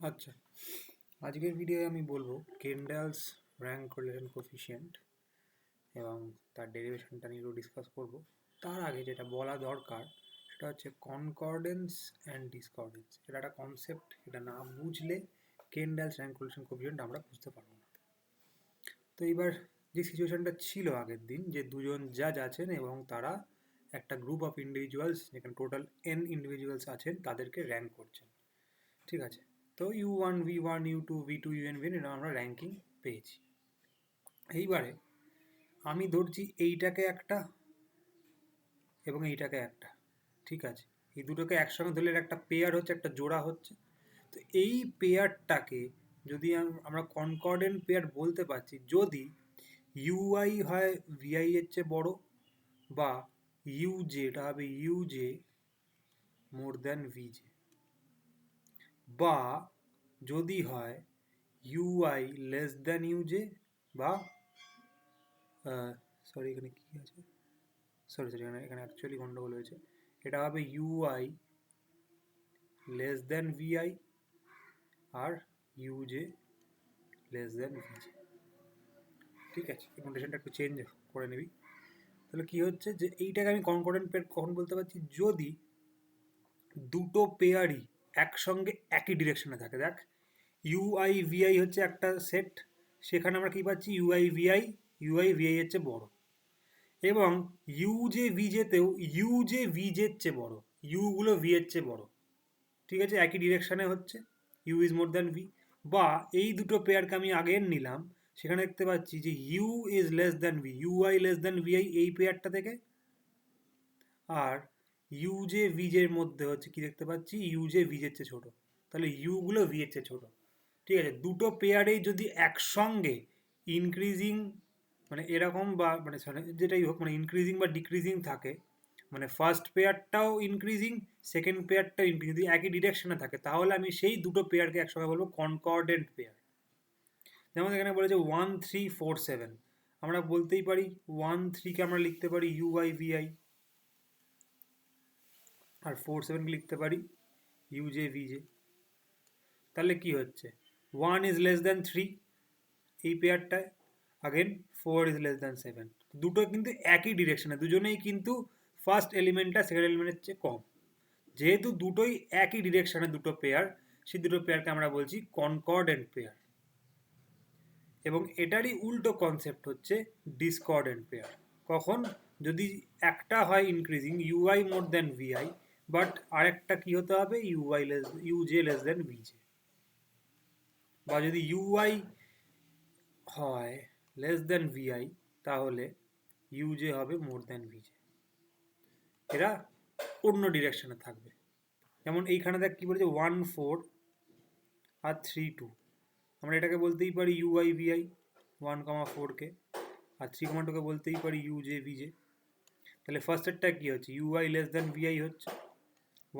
আচ্ছা, আজকের ভিডিওয়ে আমি বলবো কেন্ডালস র্যাঙ্ক কোরিলেশন কোফিশিয়েন্ট এবং তার ডেরিভেশনটা নিয়েও ডিসকাস করব। তার আগে যেটা বলা দরকার সেটা হচ্ছে কনকর্ডেন্স অ্যান্ড ডিসকর্ডেন্স। এটা একটা কনসেপ্ট, এটা না বুঝলে কেন্ডালস র্যাঙ্ক কোরিলেশন কোফিশিয়েন্ট আমরা বুঝতে পারবো না। তো এইবার যে সিচুয়েশনটা ছিল আগের দিন, যে দুজন জাজ আছেন এবং তারা একটা গ্রুপ অফ ইন্ডিভিজুয়ালস, যেখানে টোটাল ইন্ডিভিজুয়ালস আছেন, তাদেরকে র্যাঙ্ক করছেন। ঠিক আছে, তো U1 V1 U2 V2 UN এরকম আমরা র্যাঙ্কিং পেয়েছি। এইবারে আমি ধরছি এইটাকে একটা এবং এইটাকে একটা। ঠিক আছে, এই দুটোকে একসঙ্গে ধরলে একটা পেয়ার হচ্ছে, একটা জোড়া হচ্ছে। তো এই পেয়ারটাকে যদি আমরা কনকর্ডেন্ট পেয়ার বলতে পারছি যদি UI হয় VI এর চেয়ে বড়, বা UJ এটা হবে UJ মোর দ্যান VJ, বা যদি হয় UI লেস দ্যান UJ, বা সরি এখানে কি আছে, সরি এখানে অ্যাকচুয়ালি গন্ডগোল হয়েছে। এটা হবে UI লেস দ্যান VI আর UJ লেস দ্যান VJ। ঠিক আছে, এই নোটেশনটা একটু চেঞ্জ করে নিবি। তাহলে কি হচ্ছে, যে এইটাকে আমি কনকর্ডেন্ট পেয়ার কখন বলতে পারছি, যদি দুটো পেয়ারই একসঙ্গে একই ডিরেকশনে থাকে। দেখ, UI VI হচ্ছে একটা সেট, সেখানে আমরা কি পাচ্ছি, UI VI এর চেয়ে বড়, এবং ইউজে ভিজেতেও ইউজে ভিজের চেয়ে বড়, ইউগুলো ভি এর চেয়ে বড়। ঠিক আছে, একই ডিরেকশানে হচ্ছে, U is more than V. বা এই দুটো পেয়ারকে আমি আগের নিলাম, সেখানে দেখতে পাচ্ছি যে U is less than V, U I less than V I এই পেয়ারটা থেকে। আর ইউজে ভিজের মধ্যে হচ্ছে কি দেখতে পাচ্ছি, ইউজে ভিজের চেয়ে ছোটো, তাহলে ইউগুলো ভি এর চেয়ে ছোটো। ঠিক আছে, দুটো পেয়ারেই যদি একসঙ্গে ইনক্রিজিং মানে এরকম, বা মানে যেটাই হোক, মানে ইনক্রিজিং বা ডিক্রিজিং থাকে, মানে ফার্স্ট পেয়ারটাও ইনক্রিজিং, সেকেন্ড পেয়ারটাও ইনক্রিজিং, যদি একই ডিরেকশনে থাকে, তাহলে আমি সেই দুটো পেয়ারকে একসঙ্গে বলবো কনকর্ডেন্ট পেয়ার। যেমন এখানে বলেছে 1 3 4 7, আমরা বলতেই পারি 1 3কে আমরা লিখতে পারি ইউআই ভিআই, আর 4 7কে লিখতে পারি ইউজে ভিজে। তাহলে কি হচ্ছে, 1 is less than 3 এই পেয়ারটায়, আগেন 4 is less than 7, দুটো কিন্তু একই ডিরেকশনে, দুজনেই কিন্তু ফার্স্ট এলিমেন্টটা সেকেন্ড এলিমেন্টের চেয়ে কম। যেহেতু দুটোই একই ডিরেকশনে দুটো পেয়ার, সেই দুটো পেয়ারকে আমরা বলছি কনকর্ডেন্ট পেয়ার। এবং এটারই উল্টো কনসেপ্ট হচ্ছে ডিসকর্ডেন্ট পেয়ার। কখন, যদি একটা হয় increasing U I more than V I, but আরেকটা কি হতে হবে, ইউজে লেস দ্যান ভিজে। বা যদি ইউআই হয় লেস দ্যান ভিআই, তাহলে ইউজে হবে মোর দ্যান ভিজে। এরা অন্য ডিরেকশনে থাকবে। যেমন এইখানে দেখ কি বলেছে, 1 4 আর 3 2, আমরা এটাকে বলতেই পারি ইউআই ভিআই 1 4কে, আর 3 2কে বলতেই পারি ইউজে ভিজে। তাহলে ফার্স্টেরটায় কী হচ্ছে, ইউআই লেস দ্যান ভিআই হচ্ছে,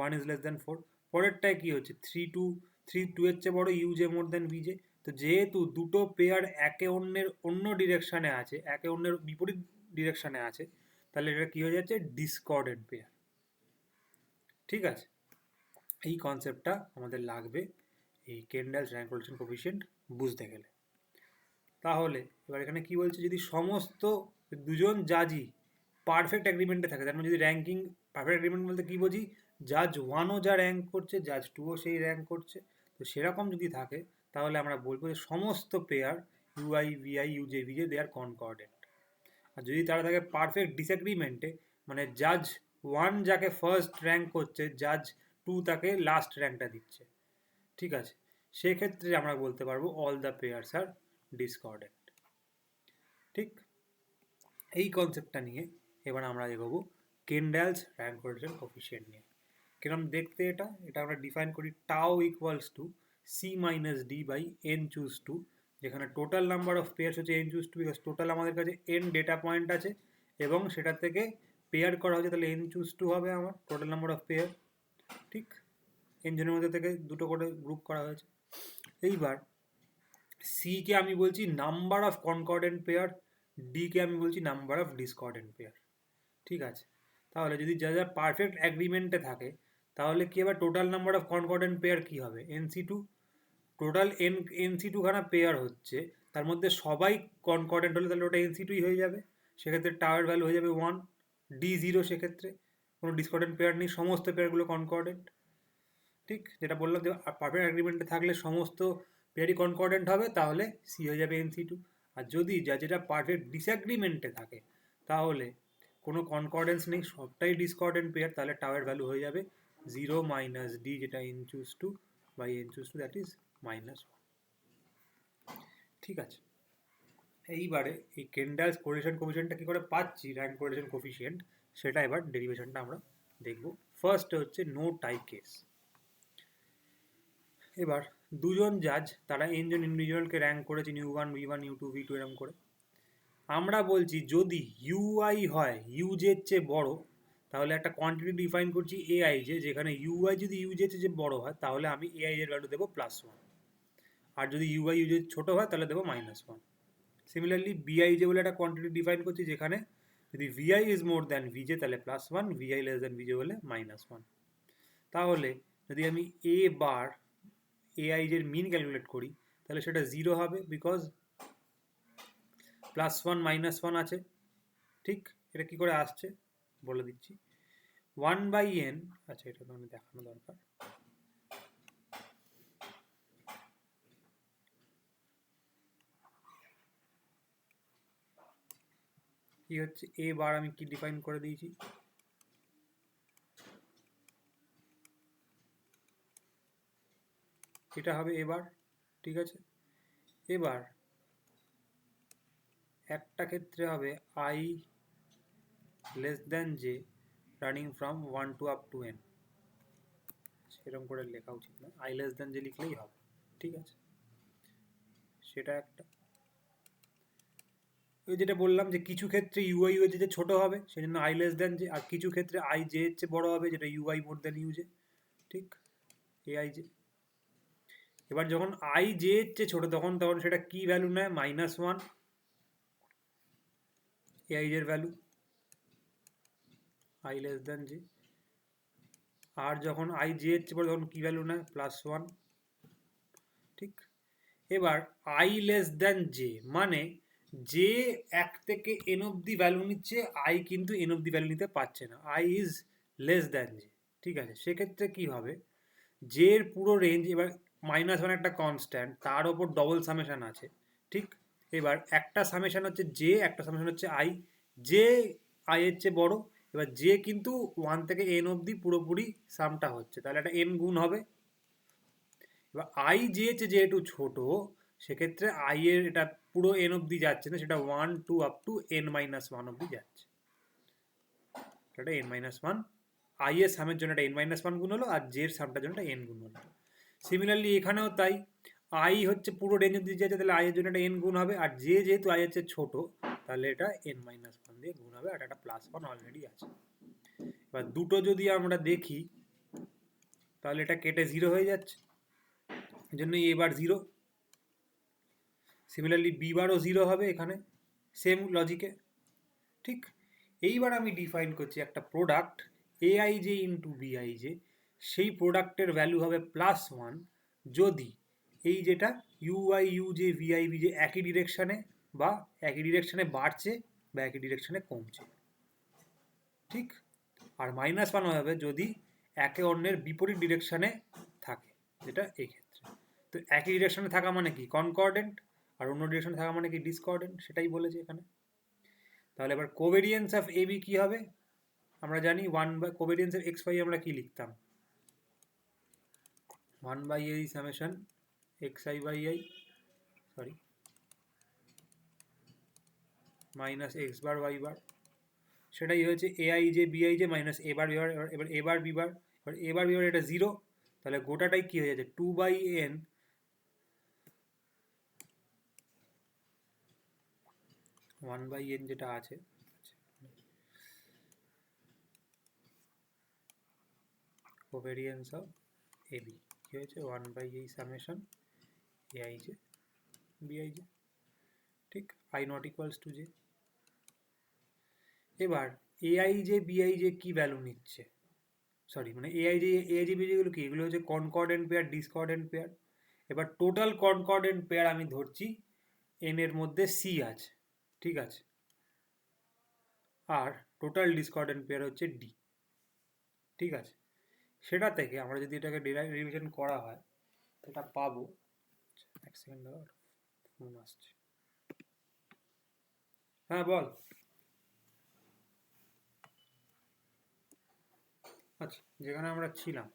1 is less than 4। পরেরটায় কী হচ্ছে, 3 2 এর চেয়ে বড়, ইউজে মোর দ্যান ভিজে। তো যেহেতু দুটো পেয়ার একে অন্যের অন্য ডিরেকশানে আছে, একে অন্যের বিপরীত ডিরেকশানে আছে, তাহলে এটা কী হয়ে যাচ্ছে, ডিসকর্ডেন্ট পেয়ার। ঠিক আছে, এই কনসেপ্টটা আমাদের লাগবে এই কেন্ডালস র্যাঙ্ক কোরিলেশন কোফিশিয়েন্ট বুঝতে গেলে। তাহলে এবার এখানে কি বলছে, যদি সমস্ত দুজন জাজই পারফেক্ট অ্যাগ্রিমেন্টে থাকে, তার মানে যদি র্যাঙ্কিং পারফেক্ট অ্যাগ্রিমেন্ট বলতে কী বুঝি, জাজ ওয়ানও যা র্যাঙ্ক করছে, জাজ টুও সেই র্যাঙ্ক করছে, তো সেরকম যদি থাকে, তাহলে আমরা বলবো যে সমস্ত পেয়ার ইউআই ভিআই ইউজে ভিজে দে আর কনকর্ডেন্ট। আর যদি তারা থাকে পারফেক্ট ডিসএগ্রিমেন্টে, মানে জাজ ওয়ান যাকে ফার্স্ট র্যাঙ্ক করছে, জাজ টু তাকে লাস্ট র্যাঙ্কটা দিচ্ছে, ঠিক আছে, সেক্ষেত্রে আমরা বলতে পারবো all the pairs are discordant. ঠিক, এই কনসেপ্টটা নিয়ে এবার আমরা এগোবো কেন্ডালস র্যাঙ্ক কোরিলেশন কোফিশিয়েন্ট নিয়ে। কিরকম দেখতে এটা, এটা আমরা ডিফাইন করি tau equals to C minus D by N choose two, যেখানে টোটাল নাম্বার অফ পেয়ার্স হচ্ছে N choose two, because total আমাদের কাছে এন ডেটা পয়েন্ট আছে এবং সেটা থেকে পেয়ার করা হচ্ছে, তাহলে এন চুজ টু হবে আমার টোটাল নাম্বার অফ পেয়ার। ঠিক, এন জনের মধ্যে থেকে দুটো করে গ্রুপ করা হয়েছে। এইবার সিকে আমি বলছি নাম্বার অফ কনকর্ডেন্ট পেয়ার, ডিকে আমি বলছি নাম্বার অফ ডিসকর্ডেন্ট পেয়ার। ঠিক আছে, তাহলে যদি যা যা পারফেক্ট অ্যাগ্রিমেন্টে থাকে, তাহলে কি এবার টোটাল নাম্বার অফ কনকর্ডেন্ট পেয়ার কী হবে, NC2। টোটাল NC2 খানা পেয়ার হচ্ছে, তার মধ্যে সবাই কনকর্ডেন্ট হলে তাহলে ওটা NC2ই হয়ে যাবে, সেক্ষেত্রে টাওয়ার ভ্যালু হয়ে যাবে 1, D0 সেক্ষেত্রে কোনো ডিসকর্ডেন্ট পেয়ার নেই, সমস্ত পেয়ারগুলো কনকর্ডেন্ট। ঠিক যেটা বললাম যে পারফেক্ট অ্যাগ্রিমেন্টে থাকলে সমস্ত পেয়ারই কনকর্ডেন্ট হবে, তাহলে সি হয়ে যাবে NC2। আর যদি যেটা পারফেক্ট ডিসঅ্যাগ্রিমেন্টে থাকে তাহলে কোনো কনকর্ডেন্স নেই, সবটাই ডিসকর্ডেন্ট পেয়ার, তাহলে টাওয়ার ভ্যালু হয়ে যাবে 0 মাইনাস ডি, যেটা n^2 by n^2 that is -1। ঠিক আছে, এইবারে এই কেন্ডালস কোরিলেশন কোফিশিয়েন্টটা কী করে পাচ্ছি, র্যাঙ্ক কোরিলেশন কোফিশিয়েন্ট, সেটা এবার ডেরিভেশনটা আমরা দেখব। ফার্স্ট হচ্ছে নো টাই কেস। এবার দুজন জাজ, তারা এনজন ইন্ডিভিজুয়ালকে র্যাঙ্ক করেছে u1 v1 u2 v2 এরকম করে। আমরা বলছি যদি ইউআই হয় ইউজের চেয়ে বড়, তাহলে একটা কোয়ান্টিটি ডিফাইন করছি এআই যে, যেখানে ইউআই যদি ইউজের চেয়ে বড় হয় তাহলে আমি এআই এর ভ্যালু দেবো +1, আর যদি ইউআই ইউজের ছোট হয় তাহলে দেবো -1। সিমিলারলি বিআই যে বলে একটা কোয়ান্টিটি ডিফাইন করছি, যেখানে যদি ভিআই ইজ মোর দ্যান ভিজে তাহলে +1, ভিআই লেস দ্যান ভিজে হলে -1। তাহলে যদি আমি এ বার এআই এর মিন ক্যালকুলেট করি তাহলে সেটা 0 হবে, বিকজ +1 -1 আছে। ঠিক, এটা কি করে আসছে বলে দিচ্ছি। 1/n, আচ্ছা এটা তো আমি দেখানো দরকার। কি হচ্ছে এ বার, আমি কি ডিফাইন করে দিয়েছি, এটা হবে এবার। ঠিক আছে, এবার একটা ক্ষেত্রে হবে i less than J running from 1 to up to n, সেরকম করে লেখা উচিত না, i লেস দ্যান জে লিখলেই হবে। ঠিক আছে, সেটা একটা। ওই যেটা বললাম যে কিছু ক্ষেত্রে ইউআই ইউজে যে ছোট হবে সেই জন্য i লেস দ্যান জে, আর কিছু ক্ষেত্রে i জে এর চেয়ে বড় হবে যেটা ইউআই মোর দ্যান ইউজে। ঠিক, এআই জে। এবার যখন i জে এর চেয়ে ছোট তখন সেটা কি ভ্যালু নেয়, -1 এআই এর value, i less than J. আর যখন i জে এর চেয়ে বড় তখন কি ভ্যালু নেয়, +1। ঠিক, এবার i লেস দ্যান জে মানে যে 1 থেকে n অবধি ভ্যালু নিচ্ছে, i কিন্তু n অবধি ভ্যালু নিতে পারছে না, i is less than J. ঠিক আছে, সেক্ষেত্রে কি হবে, জে এর পুরো রেঞ্জ, এবার -1 একটা কনস্ট্যান্ট, তার ওপর ডবল সামেশন আছে। ঠিক, এবার একটা সামেশন হচ্ছে জে, একটা সামেশন হচ্ছে আই, জে আই এর চেয়ে বড়, এবার জে কিন্তু 1 থেকে n অবধি পুরোপুরি সামটা হচ্ছে, তাহলে একটা n গুণ হবে। এবার আই জে চেয়ে যেহেতু ছোট, সেক্ষেত্রে আই এর এটা পুরো n অবধি যাচ্ছে না, সেটা 1 2 আপ টু n-1 অবধি যাচ্ছে, এটা n-1। আই এর সামের জন্য এটা n-1 গুণ হলো, আর জে এর সামটার জন্য এটা n গুণ হলো। সিমিলারলি এখানেও তাই, আই হচ্ছে পুরো রেঞ্জ অবধি যাচ্ছে, তাহলে আই এর জন্য এটা n গুণ হবে, আর জে যেহেতু আই এর চেয়ে ছোট তাহলে এটা n-1 দিয়ে গুণ হবে, আর একটা +1 অলরেডি আছে। এবার দুটো যদি আমরা দেখি তাহলে এটা কেটে 0 হয়ে যাচ্ছে, এই জন্য এবার 0। সিমিলারলি বি বারও 0 হবে এখানে, সেম লজিকে। ঠিক, এইবার আমি ডিফাইন করছি একটা প্রোডাক্ট এআই জে ইন্টু বিআই জে, সেই প্রোডাক্টের ভ্যালু হবে +1 যদি এই যেটা ইউআই ইউজে ভিআই বিজে একই ডিরেকশানে, বা একই ডিরেকশানে বাড়ছে বা একই ডিরেকশানে কমছে। ঠিক, আর -1 হবে যদি একে অন্যের বিপরীত ডিরেকশানে থাকে, যেটা এই ক্ষেত্রে। তো একই ডিরেকশানে থাকা মানে কি, কনকর্ডেন্ট, আর অন্য ডিরেকশানে থাকা মানে কি, ডিসকর্ডেন্ট, সেটাই বলেছে এখানে। তাহলে এবার কোভেরিয়েন্স অফ এবি কি হবে, আমরা জানি কোভেরিয়েন্স অফ এক্স ওয়াই আমরা কি লিখতাম, 1/a summation xi/i, sorry minus X bar Y bar, সেটাই হয়েছে A I J B I J minus A bar B bar. এবার এ বার বি বার, এবার এ বার বি বার এটা 0, তাহলে গোটাটাই কি হয়ে যাচ্ছে 2/n 1/n যেটা আছে, কোভেরিয়েন্স অফ এবি কি হয়েছে 1/a summation A I J B I J. ঠিক, I not equals to J. এবার এআই জে বিআই জে কি ভ্যালু নিচ্ছে, সরি মানে এআই জে বিআই জে গুলো কি, এগুলো হচ্ছে কনকর্ডেন্ট পেয়ার, ডিসকর্ডেন্ট পেয়ার। এবার টোটাল কনকর্ডেন্ট পেয়ার আমি ধরছি এন এর মধ্যে সি আছে, ঠিক আছে, আর টোটাল ডিসকর্ডেন্ট পেয়ার হচ্ছে ডি, ঠিক আছে। সেটা থেকে আমরা যদি এটাকে ডেরিভেশন করা হয় এটা পাবো, এক সেকেন্ড ফোন আসছে, হ্যাঁ বল। আচ্ছা, যেখানে আমরা ছিলাম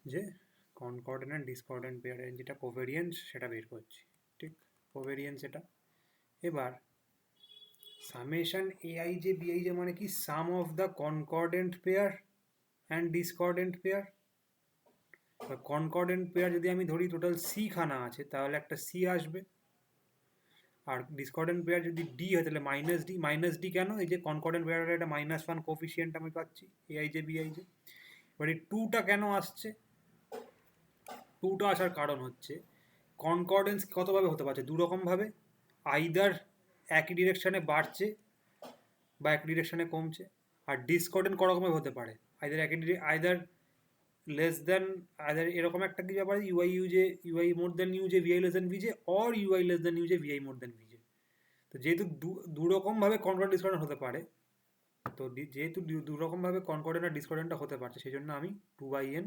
যে কনকর্ডেন্ট অ্যান্ড ডিসকর্ডেন্ট পেয়ারের যেটা কোভেরিয়েন্স সেটা বের করছি, ঠিক, কোভেরিয়েন্স এটা। এবার summation A I J B I J মানে কি, sum of the concordant pair and discordant pair. Concordant pair যদি আমি ধরি টোটাল সি খানা আছে তাহলে একটা সি আসবে, আর ডিসকর্ডেন্ট পেয়ার যদি ডি হয় তাহলে মাইনাস ডি কেন, এই যে কনকর্ডেন্ট পেয়ারের একটা -1 কোফিসিয়েন্ট আমি পাচ্ছি এআই জে বিআই জে। এবার এই টুটা কেন আসছে, টুটা আসার কারণ হচ্ছে কনকর্ডেন্স কতভাবে হতে পারছে, দু রকমভাবে, আইদার একই ডিরেকশানে বাড়ছে বা এক ডিরেকশানে কমছে, আর ডিসকর্ডেন্ট করকমভাবে হতে পারে, আইদার লেস দেন, আইদার এরকম একটা কি ব্যাপার, U I more than U J V I less than V J, or U I less than U J V I more than V J. তো যেহেতু দু রকমভাবে কনকর্ডেন্ট ডিসকর্ডেন্ট হতে পারে, তো যেহেতু দু রকমভাবে কনকর্ডেন্ট আর ডিসকর্ডেন্টটা হতে পারছে সেই জন্য আমি 2/n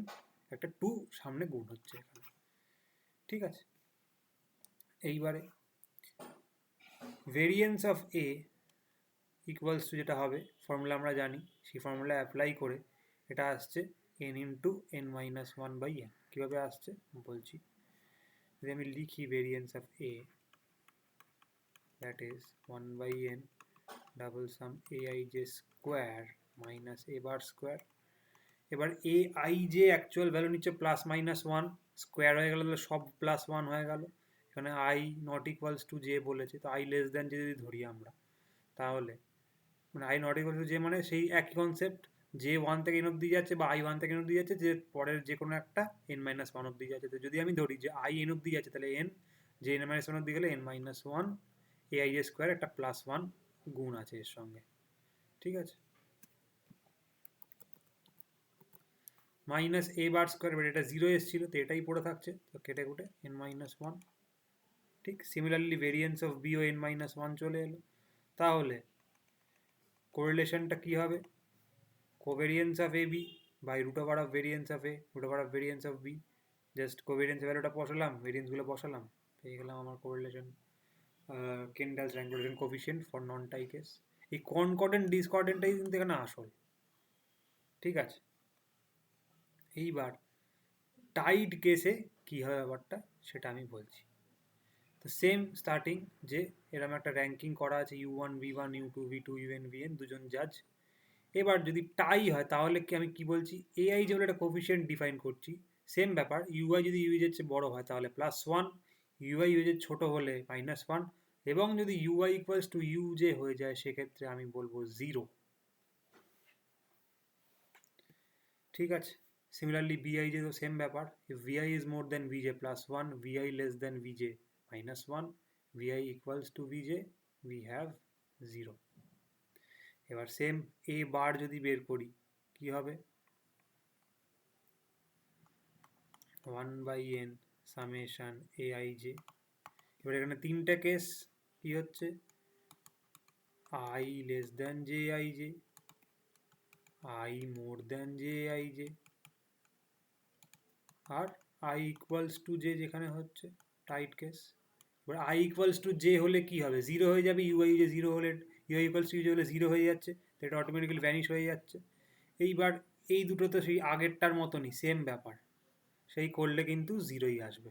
একটা 2 সামনে গুণ হচ্ছে এখানে, ঠিক আছে। এইবারে variance of A equals to যেটা হবে, ফর্মুলা আমরা জানি, সেই ফর্মুলা অ্যাপ্লাই করে এটা আসছে n ইন্টু n-1/n। কীভাবে আসছে বলছি, যদি আমি লিখি variance of A, that is 1/n double some aij square minus a bar square. এবার aij অ্যাকচুয়াল ভ্যালু নিচ্ছে +-1, স্কোয়ার হয়ে গেল তাহলে সব +1 হয়ে গেল, এখানে i not equals to J বলেছে, তো i লেস দেন যে যদি ধরি আমরা, তাহলে মানে i not equal to J মানে সেই একই কনসেপ্ট, যে 1 থেকে n অব্দি যাচ্ছে বা i 1 থেকে n অব্দি যাচ্ছে, যে পরের যে কোনো একটা n-1 অব্দি যাচ্ছে। তো যদি আমি ধরি যে i n অব্দি যাচ্ছে তাহলে n, যে n-1 অব্দি গেলে n-1 aij স্কোয়ার একটা +1 গুণ আছে এর সঙ্গে, ঠিক আছে, মাইনাস a বার স্কোয়ার, এবার এটা 0 এসেছিল তো এটাই পড়ে থাকছে, তো কেটে কুটে n-1, ঠিক। সিমিলারলি ভেরিয়েন্স অফ বি ও n-1 চলে এলো, তাহলে কোরিলেশনটা কী হবে, covariance of A B by root over of variance of A root over of variance of B, just covariance ভ্যালুটা বসালাম, ভেরিয়েন্সগুলো বসালাম, পেয়ে গেলাম আমার correlation, Kendall's rank correlation coefficient for non tie case. এই কনকর্ডেন্ট ডিসকর্ডেন্টটাই কিন্তু এখানে আসল, ঠিক আছে। এইবার টাইট কেসে কী হয় ব্যাপারটা সেটা আমি বলছি। তো সেম স্টার্টিং, যে এরকম একটা র্যাঙ্কিং করা আছে u1 v1 u2 v2 un vn, দুজন জাজ। এবার যদি টাই হয় তাহলে কি আমি কি বলছি, এআই যে বলে একটা কোফিশিয়েন্ট ডিফাইন করছি, সেম ব্যাপার, ইউআই যদি ইউজের চেয়ে বড় হয় তাহলে +1, ইউআই ইউজের ছোট হলে -1, এবং যদি ইউআই ইকুয়ালস টু ইউ যে হয়ে যায় সেক্ষেত্রে আমি বলবো 0, ঠিক আছে। সিমিলারলি বিআই যে তো সেম ব্যাপার, if Vi is more than ভিজে +1, ভিআই লেস দেন ভিজে -1, ভিআই ইকুয়ালস টু ভিজে, উই হ্যাভ 0। এবার সেম এ বার যদি বের করি কি হবে, 1/n সামেশন aij। এবার এখানে তিনটে কেস কি হচ্ছে, i less than J I J, i more than J I J, আর i ইকুয়ালস টু জে যেখানে হচ্ছে টাইট কেস। এবার i ইকুয়ালস টু জে হলে কি হবে, 0 হয়ে যাবে, ইউআই যে 0 হলে, ইউআই ইকুয়ালস টু ইউ হলে 0 হয়ে যাচ্ছে, তো এটা অটোমেটিক্যালি ভ্যানিশ হয়ে যাচ্ছে। এইবার এই দুটো তো সেই আগেরটার মতনই সেম ব্যাপার, সেই করলে কিন্তু 0ই আসবে।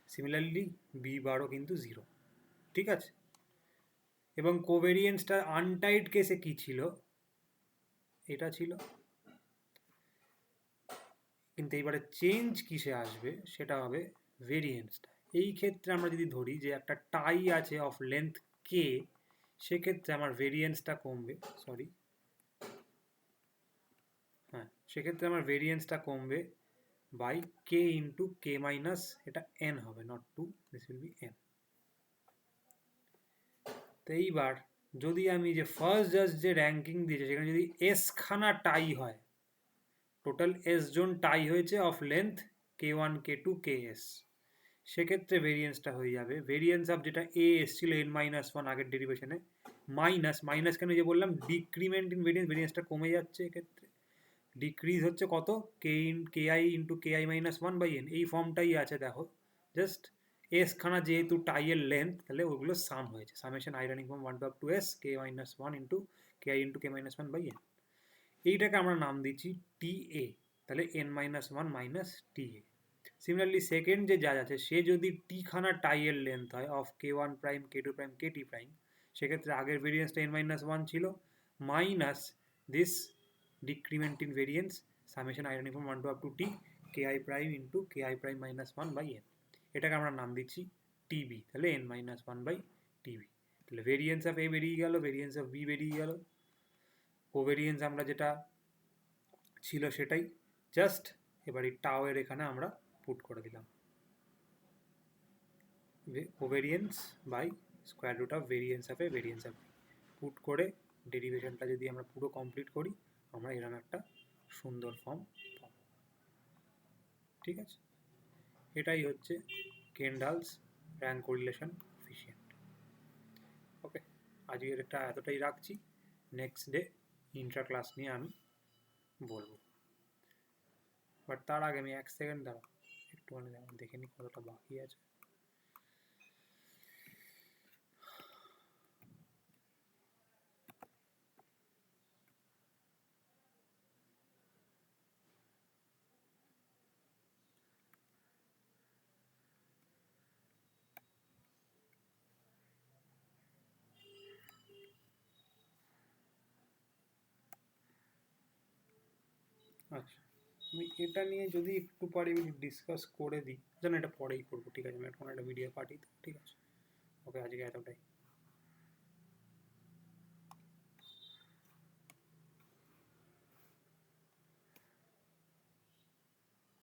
সিমিলারলি বি বারও কিন্তু 0, ঠিক আছে। এবং কোভেরিয়েন্সটা আনটাইট কেসে কি ছিল, এটা ছিল, কিন্তু এইবারে চেঞ্জ কিসে আসবে সেটা হবে ভেরিয়েন্সটা। এই ক্ষেত্রে আমরা যদি ধরি যে একটা টাই আছে অফ লেন্থ কে, সেক্ষেত্রে আমার ভেরিয়েন্সটা কমবে, সরি, হ্যাঁ, সেক্ষেত্রে আমার ভেরিয়েন্সটা কমবে by K into K minus, এটা এন হবে, not 2, this will be N. তো এইবার যদি আমি যে ফার্স্ট জাস্ট যে র্যাঙ্কিং দিয়েছে সেখানে যদি এস খানা টাই হয় টোটাল এস জোন টাই হয়েছে of length k1 k2 ks, সেক্ষেত্রে ভেরিয়েন্সটা হয়ে যাবে ভেরিয়েন্স অফ যেটা এ এসছিল n-1 আগের ডেরিভেশনে মাইনাস কেন যে বললাম ডিক্রিমেন্ট ইন ভেরিয়েন্সটা কমে যাচ্ছে এক্ষেত্রে ডিক্রিজ হচ্ছে কত K I into K I minus one by N, এই ফর্মটাই আছে দেখো জাস্ট এস খানা যেহেতু টাইয়ের লেন্থ তাহলে ওগুলো সাম হয়েছে summation I running from 1 to up to S K minus one into K I into K minus one by N, এইটাকে আমরা নাম দিচ্ছি টি এ, তাহলে N minus one minus T A. Similarly second যে জাজ আছে সে যদি টি খানা টাইয়ের লেন্থ হয় of K one prime K two prime K T prime, সেক্ষেত্রে আগের ভেরিয়েন্সটা এন মাইনাস ওয়ান ছিল minus this decrement in variance summation I running from 1 to up to T K I prime into K I prime minus one by N, এটাকে আমরা নাম দিচ্ছি T B, তাহলে N minus one by T B. তাহলে variance of A বেরিয়ে গেল, variance of B বেরিয়ে গেল, কোভেরিয়েন্স আমরা যেটা ছিল সেটাই, জাস্ট এবার এই টাওয়ের এখানে আমরা পুট করে দিলাম covariance by square root of variance of A variance of B, put করে ডেরিভেশনটা যদি আমরা পুরো কমপ্লিট করি আমরা এরকম একটা সুন্দর ফর্ম পাবো। ঠিক আছে, এটাই হচ্ছে কেন্ডালস র্যাঙ্ক কোরিলেশন কোএফিসিয়েন্ট। ওকে, আজকের এটা এতটাই রাখছি, নেক্সট ডে ইন্ট্রা ক্লাস নিয়ে আমি বলবো, বাট তার আগে আমি 1 সেকেন্ড দাঁড়াও একটুখানি দেখে নিই কতটা বাকি আছে। আচ্ছা, আমি এটা নিয়ে যদি একটু পারি ডিসকাস করে দিই, জানো এটা পরেই করবো, ঠিক আছে, আমি এখন একটা ভিডিও পাঠিয়ে দেবো, ঠিক আছে। ওকে, আজকে এতটাই।